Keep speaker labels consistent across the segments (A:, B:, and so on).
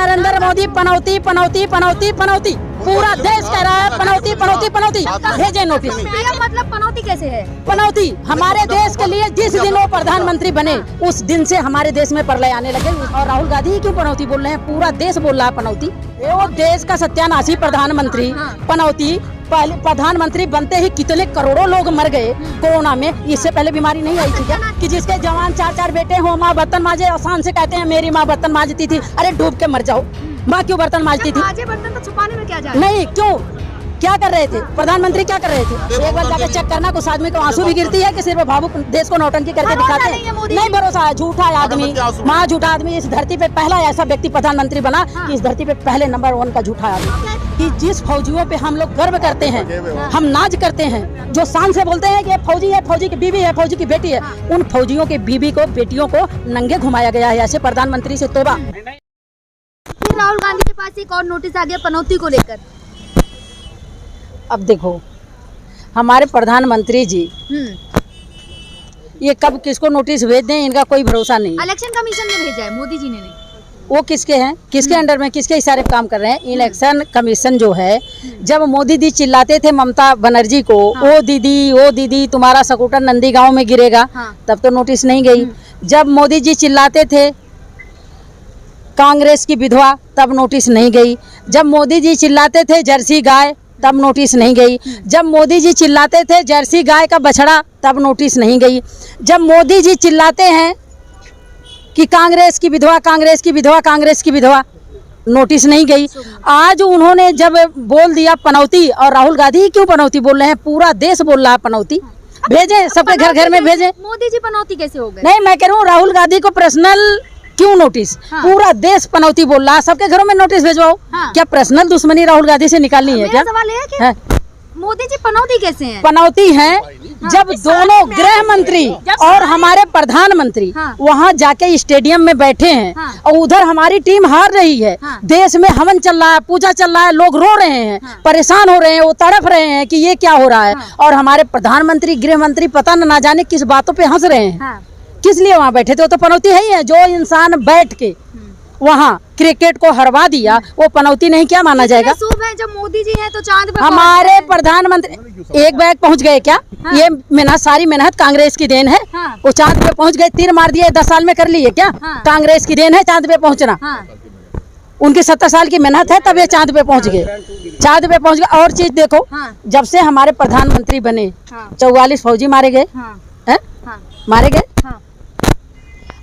A: नरेंद्र मोदी पनौती पनौती पनौती पनौती, पूरा देश कह रहा है पनौती पनौती पनौती। भेजे नोटिस।
B: मतलब पनौती कैसे है?
A: पनौती हमारे देश के लिए जिस दिन वो प्रधानमंत्री बने उस दिन से हमारे देश में प्रलय आने लगे। और राहुल गांधी क्यों पनौती बोल रहे हैं? पूरा देश बोल रहा है पनौती। वो देश का सत्यानाशी प्रधानमंत्री पनौती। पहले प्रधानमंत्री बनते ही कितने करोड़ों लोग मर गए कोरोना में। इससे पहले बीमारी नहीं आई थी क्या कि जिसके जवान 4-4 बेटे हो, माँ बर्तन मांजे। आसान से कहते हैं मेरी माँ बर्तन मांजती थी। अरे डूब के मर जाओ, माँ क्यों बर्तन मांजती थी?
B: बर्तन तो छुपाने में क्या जा
A: नहीं, क्यों क्या कर रहे थे प्रधानमंत्री? क्या कर रहे थे? एक बार जाकर चेक करना। कुछ आदमी को आंसू भी गिरती है कि सिर्फ भावुक देश को नौटंकी करके दिखाते हैं। नहीं भरोसा है, झूठा आदमी, महा झूठा आदमी। इस धरती पे पहला ऐसा व्यक्ति प्रधानमंत्री बना कि इस धरती पे पहले नंबर 1 का झूठा आदमी। कि जिस फौजियों पे हम लोग गर्व करते हैं, हम नाज करते हैं, जो शान से बोलते हैं कि ये फौजी है, फौजी की बीवी है, फौजी की बेटी है, उन फौजियों की बीवी को, बेटियों को नंगे घुमाया गया है। ऐसे प्रधानमंत्री से तौबा।
B: राहुल गांधी के पास एक और नोटिस आ गया पनौती को लेकर।
A: अब देखो हमारे प्रधानमंत्री जी ये कब किसको नोटिस भेज दें इनका कोई भरोसा नहीं।
B: इलेक्शन कमीशन ने भेजा है, मोदी जी ने नहीं।
A: वो किसके हैं, किसके अंडर में, किसके इशारे पे काम कर रहे हैं? इलेक्शन कमीशन जो है, जब मोदी जी चिल्लाते थे ममता बनर्जी को, ओ दीदी तुम्हारा स्कूटर नंदी गांव में गिरेगा, तब तो नोटिस नहीं गई। जब मोदी जी चिल्लाते थे कांग्रेस की विधवा, तब नोटिस नहीं गई। जब मोदी जी चिल्लाते थे जर्सी गाय, तब नोटिस नहीं गई। जब मोदी जी चिल्लाते थे जर्सी गाय का बछड़ा, तब नोटिस नहीं गई। जब मोदी जी चिल्लाते हैं कि कांग्रेस की विधवा, कांग्रेस की विधवा, कांग्रेस की विधवा, नोटिस नहीं गई। आज उन्होंने जब बोल दिया पनौती, और राहुल गांधी क्यों पनौती बोल रहे हैं? पूरा देश बोल रहा है पनौती। भेजे सबके घर घर में भेजे।
B: मोदी जी पनौती कैसे हो गए?
A: नहीं, मैं कह रहा हूँ राहुल गांधी को पर्सनल क्यों नोटिस? पूरा देश पनौती बोल रहा है, सबके घरों में नोटिस भेजवाओ। क्या पर्सनल दुश्मनी राहुल गांधी से निकालनी है क्या?
B: सवाल है कि मोदी जी पनौती कैसे हैं?
A: पनौती हैं जब दोनों गृह मंत्री और हमारे प्रधानमंत्री वहाँ जाके स्टेडियम में बैठे हैं और उधर हमारी टीम हार रही है। देश में हवन चल रहा है, पूजा चल रहा है, लोग रो रहे हैं, परेशान हो रहे हैं, वो तड़प रहे हैं कि ये क्या हो रहा है। और हमारे प्रधानमंत्री, गृह मंत्री पता ना जाने किस बातों पे हंस रहे हैं। किस लिए वहाँ बैठे थे? वो तो पनौती है ही है। जो इंसान बैठ के वहाँ क्रिकेट को हरवा दिया, वो पनौती नहीं क्या माना जाएगा?
B: शुभ है, जब मोदी जी हैं तो चांद पे
A: हमारे प्रधानमंत्री एक बैग पहुँच गए क्या? ये मेहनत, सारी मेहनत कांग्रेस की देन है। वो चांद पे पहुँच गए, तीर मार दिए, 10 साल में कर लिए क्या? कांग्रेस की देन है चांद पे पहुँचना। उनकी 70 साल की मेहनत है, तब ये चांद पे पहुँच गए। चांद पे पहुँच गए। और चीज देखो, जब से हमारे प्रधानमंत्री बने 44 फौजी मारे गए, मारे गए।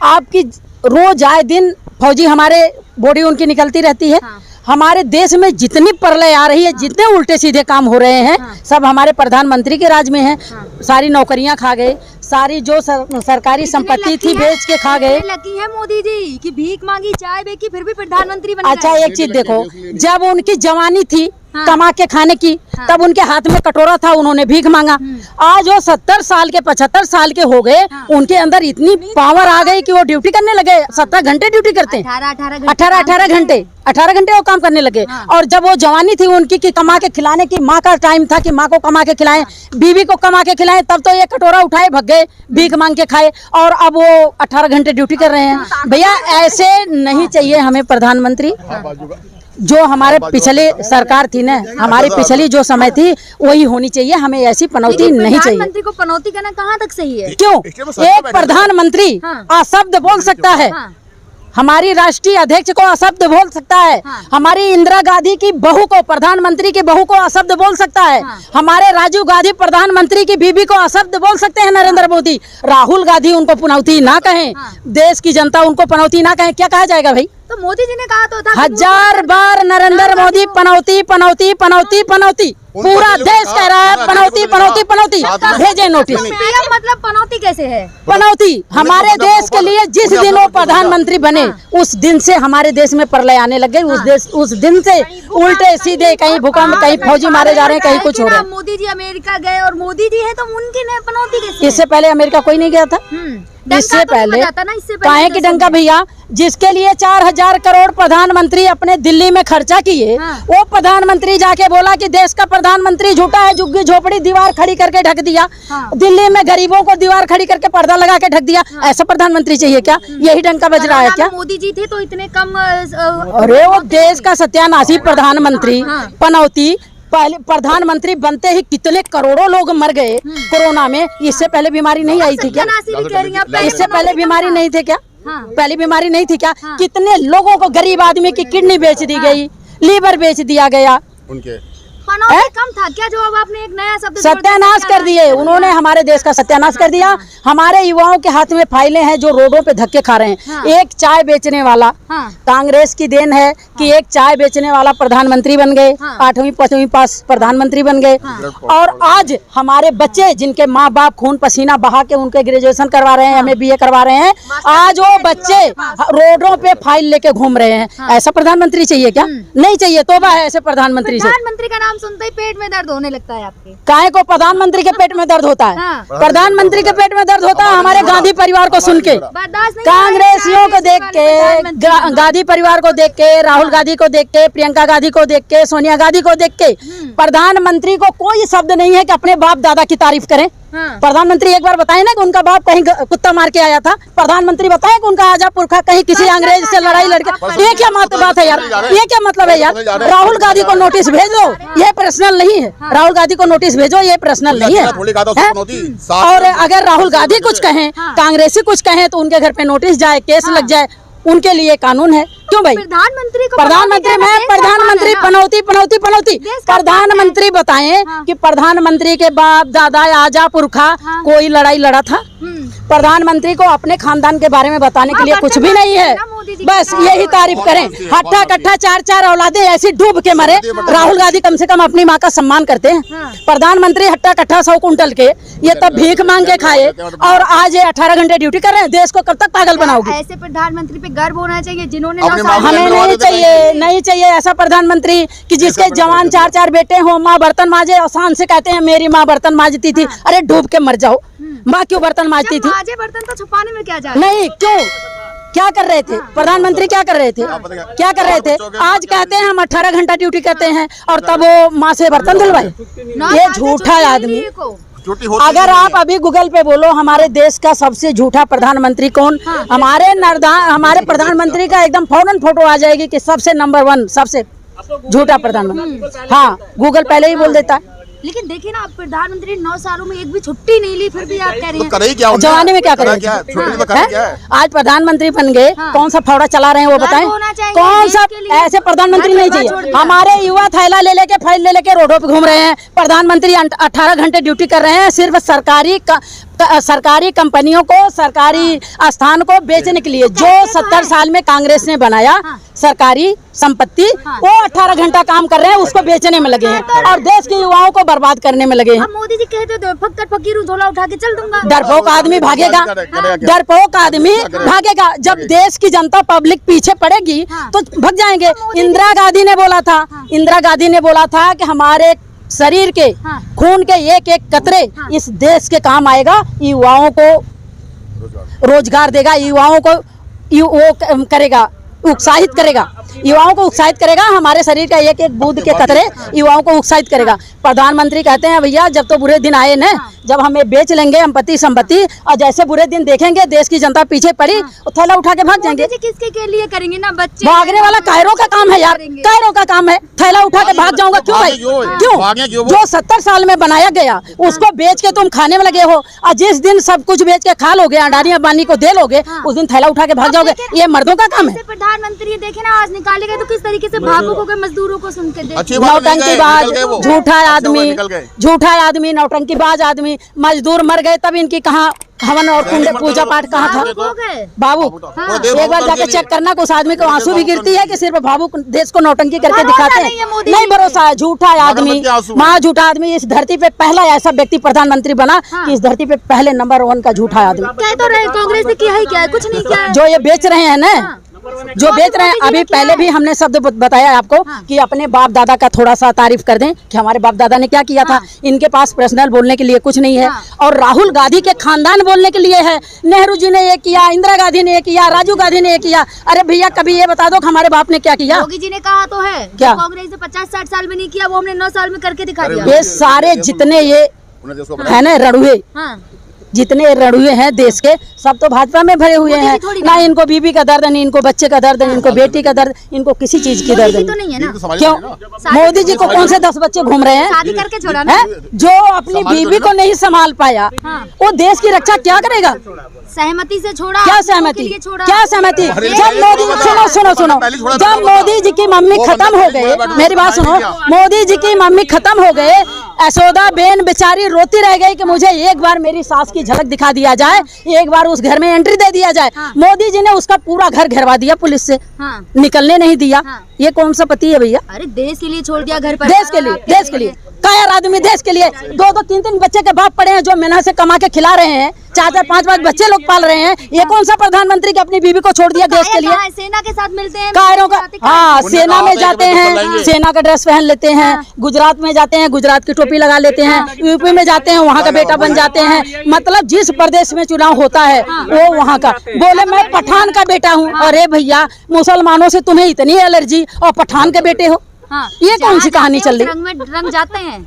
A: आपकी रोज आए दिन फौजी, हमारे बॉडी उनकी निकलती रहती है। हमारे देश में जितनी प्रलय आ रही है, जितने उल्टे सीधे काम हो रहे हैं, सब हमारे प्रधानमंत्री के राज में है। सारी नौकरियां खा गए, सारी जो सरकारी संपत्ति थी बेच के खा गए।
B: लकी है मोदी जी कि भीख मांगी, चाय बेची, फिर भी प्रधानमंत्री बने।
A: अच्छा एक चीज देखो, जब उनकी जवानी थी कमा के खाने की, तब उनके हाथ में कटोरा था, उन्होंने भीख मांगा। आज वो 70 साल के 75 साल के हो गए, उनके अंदर इतनी पावर आ गई कि वो ड्यूटी करने लगे। 17 घंटे ड्यूटी करते हैं, 18 घंटे वो काम करने लगे। और जब वो जवानी थी उनकी कि कमा के खिलाने की, माँ का टाइम था कि माँ को कमा के खिलाएं, बीवी को कमा के खिलाएं, तब तो ये कटोरा उठाए भग गए, भीख मांग के खाए। और अब वो 18 घंटे ड्यूटी कर रहे हैं। भैया ऐसे नहीं चाहिए हमें प्रधानमंत्री। जो हमारे पिछले सरकार थी ना, हमारी पिछली जो समय थी वही होनी चाहिए। हमें ऐसी पनौती नहीं चाहिए।
B: प्रधानमंत्री को पनौती करना कहाँ तक सही है?
A: क्यों? एक प्रधानमंत्री अशब्द बोल सकता है, हमारी राष्ट्रीय अध्यक्ष को अशब्द बोल सकता है, हमारी इंदिरा गांधी की बहू को, प्रधानमंत्री की बहू को अशब्द बोल सकता है, हमारे राजीव गांधी प्रधानमंत्री की बीबी को अशब्द बोल सकते हैं नरेंद्र मोदी। राहुल गांधी उनको पनौती ना कहें, देश की जनता उनको पनौती ना कहें, क्या कहा जाएगा भाई?
B: तो मोदी जी ने कहा तो था
A: 1000 बार नरेंद्र मोदी पनौती पनौती पनौती पनौती, पूरा देश कह रहा है पनौती पनौती पनौती। भेजे नोटिस।
B: मतलब पनौती कैसे है?
A: पनौती हमारे देश के लिए जिस दिन वो प्रधानमंत्री बने उस दिन से हमारे देश में प्रलय आने लग गई। उस दिन से उल्टे सीधे, कहीं भूकंप, कहीं फौजी मारे जा रहे हैं, कहीं कुछ हो रहा है।
B: मोदी जी अमेरिका गए और मोदी जी है तो उनकी पनौती कैसे?
A: इससे पहले अमेरिका कोई नहीं गया था। इससे
B: तो नहीं
A: पहले
B: बजाता ना, इससे पहले
A: काहे
B: तो
A: की डंका भैया, जिसके लिए 4,000 करोड़ प्रधानमंत्री अपने दिल्ली में खर्चा किए, वो प्रधानमंत्री जाके बोला कि देश का प्रधानमंत्री झूठा है, झुग्गी झोपड़ी दीवार खड़ी करके ढक दिया, दिल्ली में गरीबों को दीवार खड़ी करके पर्दा लगा के ढक दिया। ऐसा प्रधानमंत्री चाहिए क्या? यही डंका बज रहा है क्या?
B: मोदी जी थे तो इतने कम
A: अरे वो देश का सत्यानाशी प्रधानमंत्री पनौती, पहले प्रधानमंत्री बनते ही कितने करोड़ों लोग मर गए कोरोना में। इससे पहले बीमारी नहीं आई थी क्या? इससे पहले बीमारी नहीं थी क्या? पहले बीमारी नहीं थी क्या? कितने लोगों को, गरीब आदमी की किडनी बेच दी गई, लीवर बेच दिया गया।
B: उनके कम था क्या? जो अब आपने एक नया शब्द
A: सत्यानाश कर दिए उन्होंने, हमारे देश का सत्यानाश कर दिया। हमारे युवाओं के हाथ में फाइलें हैं जो रोडों पे धक्के खा रहे हैं। एक चाय बेचने वाला, कांग्रेस की देन है कि एक चाय बेचने वाला प्रधानमंत्री बन गए, 8वीं 5वीं पास प्रधानमंत्री बन गए। और आज हमारे बच्चे जिनके माँ बाप खून पसीना बहा के उनके ग्रेजुएशन करवा रहे हैं, हमें BA करवा रहे हैं, आज वो बच्चे रोडों पे फाइल लेके घूम रहे हैं। ऐसा प्रधानमंत्री चाहिए क्या? नहीं चाहिए, तोबा है ऐसे प्रधानमंत्री से।
B: प्रधानमंत्री का नाम सुनते ही पेट में दर्द होने लगता है आपके।
A: काहे को प्रधानमंत्री के पेट में दर्द होता है? प्रधानमंत्री के पेट में दर्द होता है हमारे गांधी परिवार को सुन के, कांग्रेसियों को देख के, गांधी परिवार को देख के, राहुल गांधी को देख के, प्रियंका गांधी को देख के, सोनिया गांधी को देख के प्रधानमंत्री को कोई शब्द नहीं है कि अपने बाप दादा की तारीफ करें। प्रधानमंत्री एक बार बताए ना कि उनका बाप कहीं कुत्ता मार के आया था? प्रधानमंत्री बताए कि उनका आजा पुरखा कहीं किसी अंग्रेज से लड़ाई लड़के। ये क्या बात है यार? ये क्या मतलब है यार? राहुल गांधी को नोटिस भेजो, ये पर्सनल नहीं है। राहुल गांधी को नोटिस भेजो, ये पर्सनल नहीं है। और अगर राहुल गांधी कुछ कहें, कांग्रेसी कुछ कहें तो उनके घर पे नोटिस जाए, केस लग जाए, उनके लिए कानून है। क्यों भाई?
B: प्रधानमंत्री
A: पनौती पनौती पनौती प्रधानमंत्री बताएं कि प्रधानमंत्री के बाप दादा आजा पुरखा कोई लड़ाई लड़ा था? प्रधानमंत्री को अपने खानदान के बारे में बताने के लिए कुछ भी नहीं है, बस यही तारीफ करें। हट्ठा कट्ठा 4-4 औलादे ऐसी डूब के मरे। राहुल गांधी कम से कम अपनी माँ का सम्मान करते हैं। प्रधानमंत्री हट्ठा कट्ठा 100 कुंटल के, ये तब भीख मांग के खाए, और आज ये 18 घंटे ड्यूटी कर रहे हैं। देश को कब तक पागल बनाओगे?
B: ऐसे प्रधानमंत्री पे गर्व होना चाहिए जिन्होंने
A: हमें नहीं चाहिए ऐसा प्रधानमंत्री कि जिसके जवान 4-4 बेटे हों, माँ बर्तन मांजे और शान से कहते हैं मेरी माँ बर्तन मांजती थी। अरे डूब के मर जाओ, माँ क्यों बर्तन मांजती थी?
B: बर्तन तो छुपाने में क्या जा रहा है?
A: नहीं, क्यों? क्या कर रहे थे प्रधानमंत्री? क्या कर रहे थे? क्या कर रहे थे? आज कहते हैं हम 18 घंटा ड्यूटी करते हैं और तब वो माँ से बर्तन धुलवाए। ये झूठा आदमी। अगर आप अभी गूगल पे बोलो हमारे देश का सबसे झूठा प्रधानमंत्री कौन, हमारे प्रधानमंत्री का एकदम फौरन फोटो आ जाएगी कि सबसे नंबर 1 सबसे झूठा प्रधानमंत्री। हाँ, गूगल पहले ही बोल देता।
B: लेकिन देखिए ना, प्रधानमंत्री 9 सालों में एक भी छुट्टी नहीं ली, फिर भी आप कह रहे हैं
C: तो
A: जवानी में क्या करें? आज प्रधानमंत्री बन गए, कौन सा फौड़ा चला रहे हैं वो बताएं? कौन सा? ऐसे प्रधानमंत्री नहीं चाहिए। हमारे युवा थैला ले लेके, फाइल ले लेके रोडों पे घूम रहे हैं। प्रधानमंत्री 18 घंटे ड्यूटी कर रहे हैं सिर्फ सरकारी कंपनियों को, सरकारी स्थान को बेचने के लिए। जो 70 साल में कांग्रेस ने बनाया सरकारी संपत्ति, वो 18 घंटा काम कर रहे हैं, उसको बेचने में लगे हैं और देश के युवाओं को बर्बाद करने में लगे हैं।
B: मोदी जी कहते थे फक्कर फकीर झोला उठा के चल दूंगा।
A: डरपोक आदमी भागेगा, डरपोक आदमी भागेगा। जब देश की जनता पब्लिक पीछे पड़ेगी तो भाग जाएंगे। इंदिरा गांधी ने बोला था कि हमारे शरीर के खून के एक एक कतरे इस देश के काम आएगा, युवाओं को रोजगार देगा, युवाओं को वो करेगा, उत्साहित करेगा, युवाओं को उत्साहित करेगा। हमारे शरीर का एक एक बूंद के कतरे युवाओं को उत्साहित करेगा। प्रधानमंत्री कहते हैं भैया जब तो बुरे दिन आए न, जब हमें बेच लेंगे संपत्ति और जैसे बुरे दिन देखेंगे देश की जनता पीछे पड़ी, थैला उठा के भाग जाएंगे।
B: किसके के लिए करेंगे ना? बच्चे
A: भागने वाला कायरों का काम है यार, कायरों का काम है। थैला उठा के भाग जाऊंगा क्यों भाई? क्यों? जो 70 साल में बनाया गया उसको बेच के तुम खाने में लगे हो, और जिस दिन सब कुछ बेच के खा लोगे, अडानी अंबानी को दे लोगे, उस दिन थैला उठा के भाग जाओगे। ये मर्दों का काम है।
B: प्रधानमंत्री देखे ना आज निकाले गए तो किस तरीके से भावुक हो मजदूरों को सुन के।
A: नौटंकीबाज, झूठा आदमी, नौटंकीबाज आदमी। मजदूर मर गए तब इनकी कहाँ हवन और कुंड पूजा पाठ कहाँ था? बाबू एक बार जाके चेक करना कि उस आदमी को आंसू भी गिरती है कि सिर्फ भावुक देश को नौटंकी करके दिखाते हैं। नहीं भरोसा है। झूठा आदमी, झूठा आदमी। इस धरती पे पहला ऐसा व्यक्ति प्रधानमंत्री बना कि इस धरती पे पहले नंबर 1 का झूठा आदमी।
B: कह तो रहे कांग्रेस ने किया है क्या? कुछ नहीं किया।
A: जो ये बेच रहे हैं ना, जो बेच रहे हैं। अभी पहले भी हमने शब्द बताया आपको कि अपने बाप दादा का थोड़ा सा तारीफ कर दें कि हमारे बाप दादा ने क्या किया था। इनके पास पर्सनल बोलने के लिए कुछ नहीं है। और राहुल गांधी के खानदान बोलने के लिए है। नेहरू जी ने ये किया, इंदिरा गांधी ने ये किया, राजीव गांधी ने ये किया। अरे भैया कभी ये बता दो कि हमारे बाप ने क्या किया।
B: योगी जी ने कहा तो है
A: क्या
B: कांग्रेस ने 50-60 साल में नहीं किया, वो हमने 9 साल में करके दिखा दिया।
A: ये सारे जितने ये है ना रड़ुए, जितने रड़ुए हैं देश के, सब तो भाजपा में भरे हुए हैं। ना इनको बीबी का दर्द, नहीं इनको बच्चे का दर्द, नहीं इनको बेटी का दर्द, इनको किसी चीज की दर्द
B: नहीं है ना।
A: क्यों? मोदी जी को कौन से 10 बच्चे घूम रहे हैं?
B: शादी करके छोड़ा ना।
A: जो अपनी बीवी को नहीं संभाल पाया वो देश की रक्षा क्या करेगा?
B: सहमति से छोड़ा।
A: क्या सहमति? क्या सहमति? जब मोदी सुनो जब मोदी जी की मम्मी खत्म हो गए, मेरी बात सुनो, मोदी जी की मम्मी खत्म हो गए, यशोदा बेन बेचारी रोती रह गई कि मुझे एक बार मेरी सास की झलक दिखा दिया जाए, एक बार उस घर में एंट्री दे दिया जाए। मोदी जी ने उसका पूरा घर घेरवा दिया पुलिस से, निकलने नहीं दिया। ये कौन सा पति है भैया?
B: अरे देश के लिए छोड़ दिया घर पर।
A: देश के लिए कायर आदमी, देश के लिए 2-2 3-3 बच्चे के बाप पड़े हैं जो मेहनत से कमा के खिला रहे हैं, 4-4 5-5 बच्चे लोग पाल रहे हैं। ये कौन सा प्रधानमंत्री की अपनी बीवी को छोड़ दिया देश के लिए?
B: सेना के साथ मिलते हैं,
A: कायरों का, हाँ सेना में जाते हैं, सेना का ड्रेस पहन लेते हैं। गुजरात में जाते हैं, गुजरात की टोपी लगा लेते हैं। यूपी में जाते हैं, वहाँ का बेटा बन जाते हैं। मतलब जिस प्रदेश में चुनाव होता है वो वहाँ का। बोले मैं पठान का बेटा हूँ। अरे भैया मुसलमानों से तुम्हें इतनी एलर्जी और पठान के बेटे हो? ये कौन सी कहानी चल रही?
B: रंग जाते हैं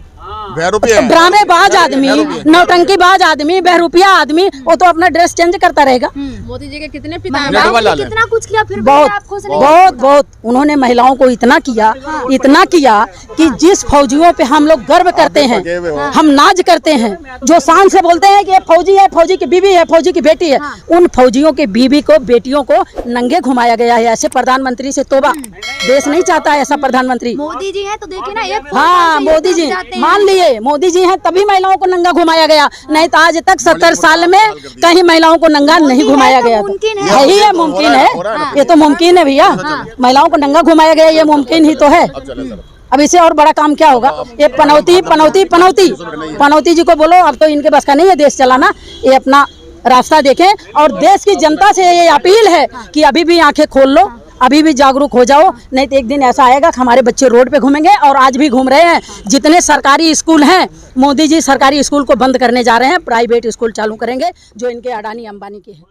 A: ड्रामेबाज आदमी, नौटंकीबाज आदमी, बहरूपिया आदमी, वो तो अपना ड्रेस चेंज करता रहेगा।
B: मोदी जी के कितने पिता हैं, कितना कुछ किया, फिर
A: बहुत उन्होंने महिलाओं को इतना किया कि जिस फौजियों पे हम लोग गर्व करते हैं, हम नाज करते हैं, जो शान से बोलते हैं कि ये फौजी है, फौजी की बीवी है, फौजी की बेटी है, उन फौजियों के बीवी को, बेटियों को नंगे घुमाया गया है। ऐसे प्रधानमंत्री से तोबा, देश नहीं चाहता है ऐसा प्रधानमंत्री।
B: मोदी जी है तो देखिए ना, एक
A: हाँ मोदी जी मान लिए, मोदी जी हैं तभी महिलाओं को नंगा घुमाया गया, नहीं तो आज तक 70 साल में कहीं महिलाओं को नंगा नहीं घुमाया गया। यही है, मुमकिन है, ये तो मुमकिन है भैया। महिलाओं को नंगा घुमाया गया, ये मुमकिन ही तो है। अब इसे और बड़ा काम क्या होगा? ये पनौती जी को बोलो, अब तो इनके बस का नहीं है देश चलाना। ये अपना रास्ता देखें और देश की जनता से ये अपील है कि अभी भी आंखें खोल लो, अभी भी जागरूक हो जाओ, नहीं तो एक दिन ऐसा आएगा कि हमारे बच्चे रोड पे घूमेंगे। और आज भी घूम रहे हैं। जितने सरकारी स्कूल हैं, मोदी जी सरकारी स्कूल को बंद करने जा रहे हैं, प्राइवेट स्कूल चालू करेंगे जो इनके अडानी अंबानी के हैं।